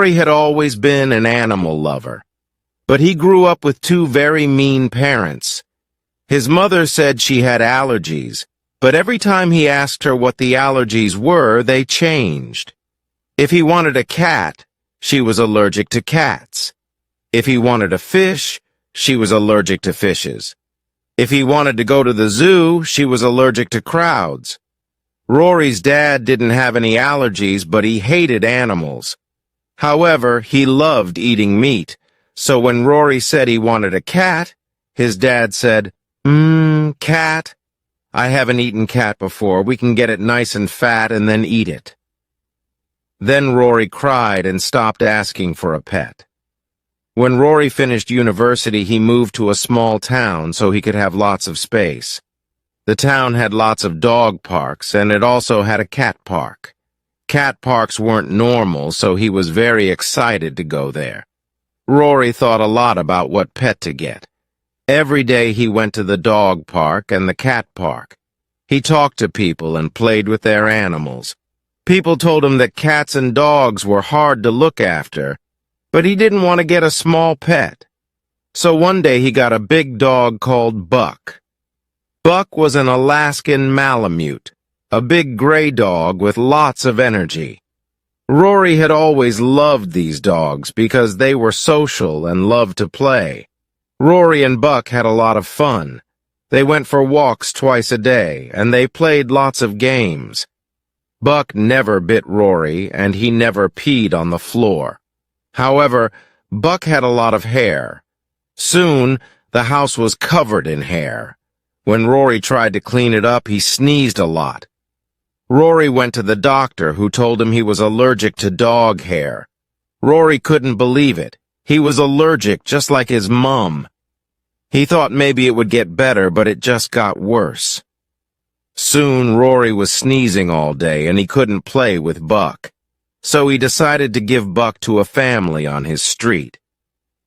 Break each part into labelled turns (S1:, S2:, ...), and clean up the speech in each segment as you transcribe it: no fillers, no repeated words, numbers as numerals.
S1: Rory had always been an animal lover, but he grew up with two very mean parents. His mother said she had allergies, but every time he asked her what the allergies were, they changed. If he wanted a cat, she was allergic to cats. If he wanted a fish, she was allergic to fishes. If he wanted to go to the zoo, she was allergic to crowds. Rory's dad didn't have any allergies, but he hated animals. However, he loved eating meat, so when Rory said he wanted a cat, his dad said, cat? I haven't eaten cat before. We can get it nice and fat and then eat it. Then Rory cried and stopped asking for a pet. When Rory finished university, he moved to a small town so he could have lots of space. The town had lots of dog parks, and it also had a cat park. Cat parks weren't normal, so he was very excited to go there. Rory thought a lot about what pet to get. Every day he went to the dog park and the cat park. He talked to people and played with their animals. People told him that cats and dogs were hard to look after, but he didn't want to get a small pet. So one day he got a big dog called Buck. Buck was an Alaskan Malamute, a big gray dog with lots of energy. Rory had always loved these dogs because they were social and loved to play. Rory and Buck had a lot of fun. They went for walks twice a day, and they played lots of games. Buck never bit Rory, and he never peed on the floor. However, Buck had a lot of hair. Soon, the house was covered in hair. When Rory tried to clean it up, he sneezed a lot. Rory went to the doctor, who told him he was allergic to dog hair. Rory couldn't believe it. He was allergic, just like his mom. He thought maybe it would get better, but it just got worse. Soon, Rory was sneezing all day, and he couldn't play with Buck. So he decided to give Buck to a family on his street.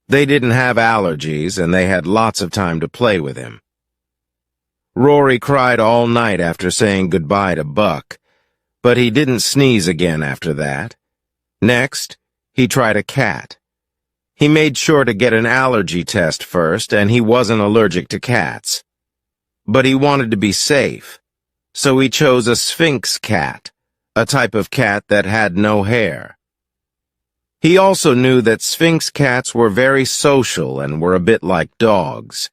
S1: They didn't have allergies, and they had lots of time to play with him. Rory cried all night after saying goodbye to Buck, but he didn't sneeze again after that. Next, he tried a cat. He made sure to get an allergy test first, and he wasn't allergic to cats. But he wanted to be safe, so he chose a sphinx cat, a type of cat that had no hair. He also knew that sphinx cats were very social and were a bit like dogs.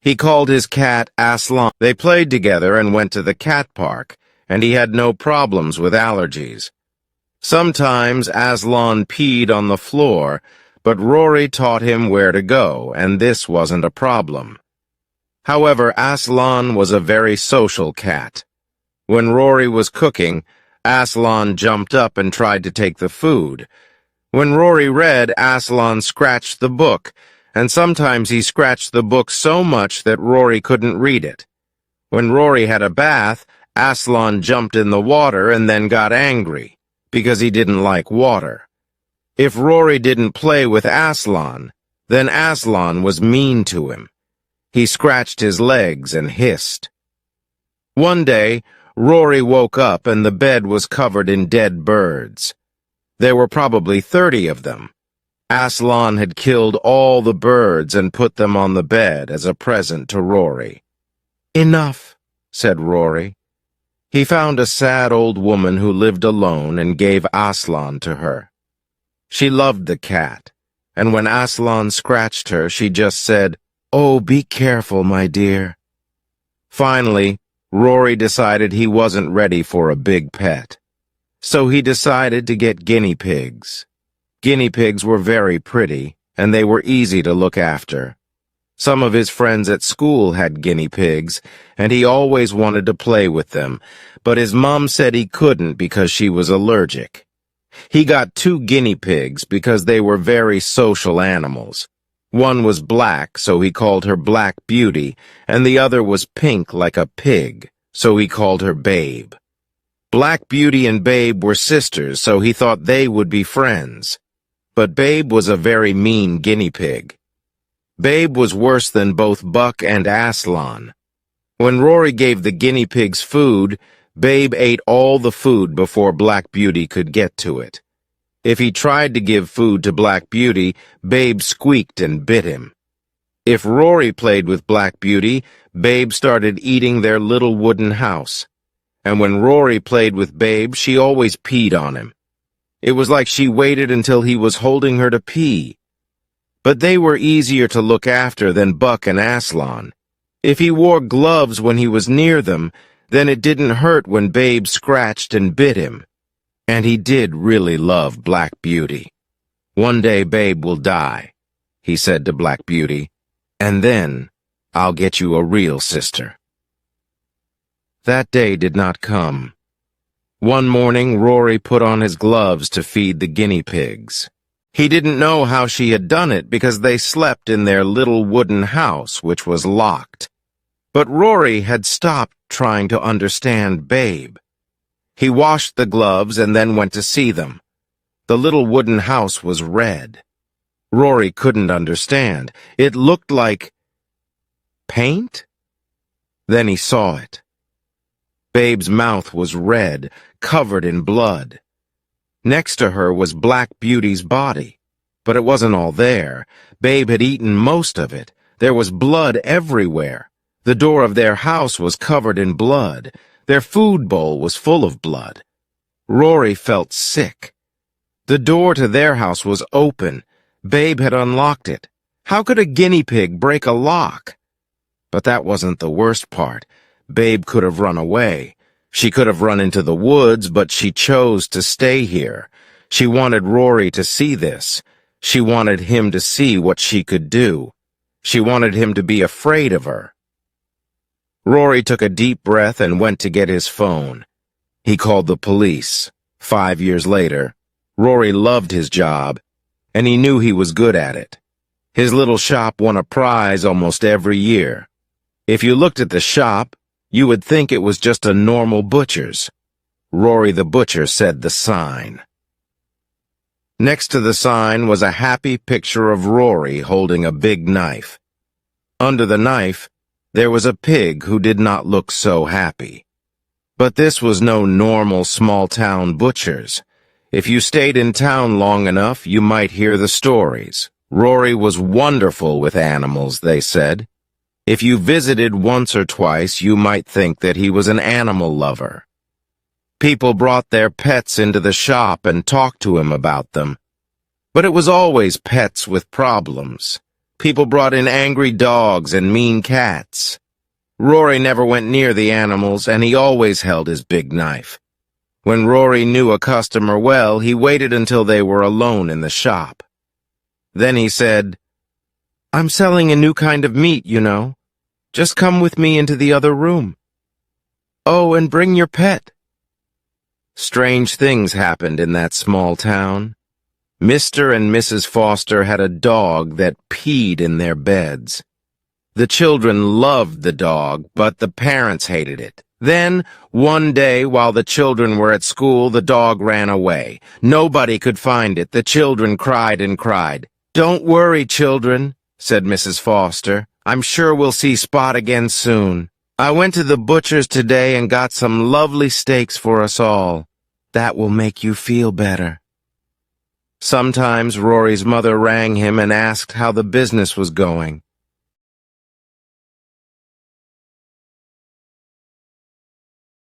S1: He called his cat Aslan. They played together and went to the cat park, and he had no problems with allergies. Sometimes Aslan peed on the floor, but Rory taught him where to go, and this wasn't a problem. However, Aslan was a very social cat. When Rory was cooking, Aslan jumped up and tried to take the food. When Rory read, Aslan scratched the book, and sometimes he scratched the book so much that Rory couldn't read it. When Rory had a bath, Aslan jumped in the water and then got angry, because he didn't like water. If Rory didn't play with Aslan, then Aslan was mean to him. He scratched his legs and hissed. One day, Rory woke up and the bed was covered in dead birds. There were probably 30 of them. Aslan had killed all the birds and put them on the bed as a present to Rory. "Enough," said Rory. He found a sad old woman who lived alone and gave Aslan to her. She loved the cat, and when Aslan scratched her, she just said, "Oh, be careful, my dear." Finally, Rory decided he wasn't ready for a big pet. So he decided to get guinea pigs. Guinea pigs were very pretty, and they were easy to look after. Some of his friends at school had guinea pigs, and he always wanted to play with them, but his mom said he couldn't because she was allergic. He got 2 guinea pigs because they were very social animals. One was black, so he called her Black Beauty, and the other was pink like a pig, so he called her Babe. Black Beauty and Babe were sisters, so he thought they would be friends. But Babe was a very mean guinea pig. Babe was worse than both Buck and Aslan. When Rory gave the guinea pigs food, Babe ate all the food before Black Beauty could get to it. If he tried to give food to Black Beauty, Babe squeaked and bit him. If Rory played with Black Beauty, Babe started eating their little wooden house. And when Rory played with Babe, she always peed on him. It was like she waited until he was holding her to pee. But they were easier to look after than Buck and Aslan. If he wore gloves when he was near them, then it didn't hurt when Babe scratched and bit him. And he did really love Black Beauty. "One day Babe will die," he said to Black Beauty, "and then I'll get you a real sister." That day did not come. One morning, Rory put on his gloves to feed the guinea pigs. He didn't know how she had done it because they slept in their little wooden house, which was locked. But Rory had stopped trying to understand Babe. He washed the gloves and then went to see them. The little wooden house was red. Rory couldn't understand. It looked like paint? Then he saw it. Babe's mouth was red, covered in blood. Next to her was Black Beauty's body. But it wasn't all there. Babe had eaten most of it. There was blood everywhere. The door of their house was covered in blood. Their food bowl was full of blood. Rory felt sick. The door to their house was open. Babe had unlocked it. How could a guinea pig break a lock? But that wasn't the worst part. Babe could have run away. She could have run into the woods, but she chose to stay here. She wanted Rory to see this. She wanted him to see what she could do. She wanted him to be afraid of her. Rory took a deep breath and went to get his phone. He called the police. 5 years later, Rory loved his job, and he knew he was good at it. His little shop won a prize almost every year. If you looked at the shop, you would think it was just a normal butcher's. Rory the butcher said the sign. Next to the sign was a happy picture of Rory holding a big knife. Under the knife, there was a pig who did not look so happy. But this was no normal small-town butcher's. If you stayed in town long enough, you might hear the stories. Rory was wonderful with animals, they said. If you visited once or twice, you might think that he was an animal lover. People brought their pets into the shop and talked to him about them. But it was always pets with problems. People brought in angry dogs and mean cats. Rory never went near the animals, and he always held his big knife. When Rory knew a customer well, he waited until they were alone in the shop. Then he said, "I'm selling a new kind of meat, you know. Just come with me into the other room. Oh, and bring your pet." Strange things happened in that small town. Mr. and Mrs. Foster had a dog that peed in their beds. The children loved the dog, but the parents hated it. Then, one day, while the children were at school, the dog ran away. Nobody could find it. The children cried and cried. "Don't worry, children," said Mrs. Foster. "I'm sure we'll see Spot again soon. I went to the butcher's today and got some lovely steaks for us all. That will make you feel better." Sometimes Rory's mother rang him and asked how the business was going.